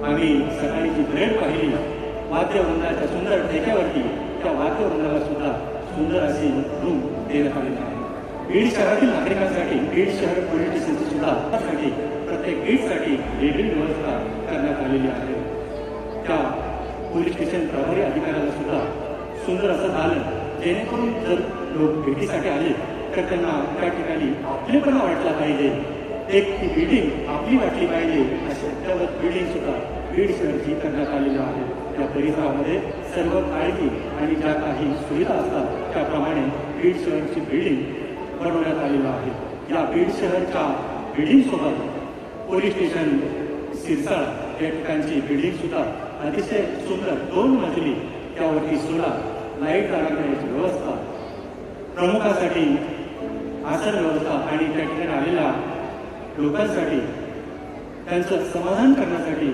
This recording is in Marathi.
आम्ही सकाळी जी परेड पाहिली वाद्यवृंदाच्या सुंदर ठेक्यावरती, त्या वाद्यवृंदाला सुद्धा सुंदर अशी रूम देण्यात आलेली आहे. बीड शहरातील नागरिकांसाठी बीड शहर पोलीस स्टेशनची सुद्धा प्रत्येक बीडसाठी वेगळी व्यवस्था करण्यात आलेली आहे. त्या पोलीस स्टेशन प्रभारी अधिकाऱ्याला सुद्धा सुंदर असं झालं, जेणेकरून जर लोक भेटीसाठी आले तर त्यांना त्या ठिकाणी आपलेपणा वाटला पाहिजे, एक ती बिल्डिंग आपली वाटली पाहिजे अशी त्यावर बिल्डिंग सुद्धा बीड शहरची करण्यात आलेली आहे. त्या परिसरामध्ये सर्व काळजी आणि ज्या काही सुविधा असतात त्याप्रमाणे बीड शहरची बिल्डिंग बनवण्यात आलेलं आहे. या बीड शहरच्या बिल्डिंग सोबत पोलीस स्टेशन सिरसाळ या ठिकाणची बिल्डिंग सुद्धा अतिशय सुंदर 2 मजली, त्यावरती सोलार लाईट जाण्याची व्यवस्था, प्रमुखासाठी आसन व्यवस्था आणि त्या ठिकाणी आलेल्या लोकांसाठी त्यांचं समाधान करण्यासाठी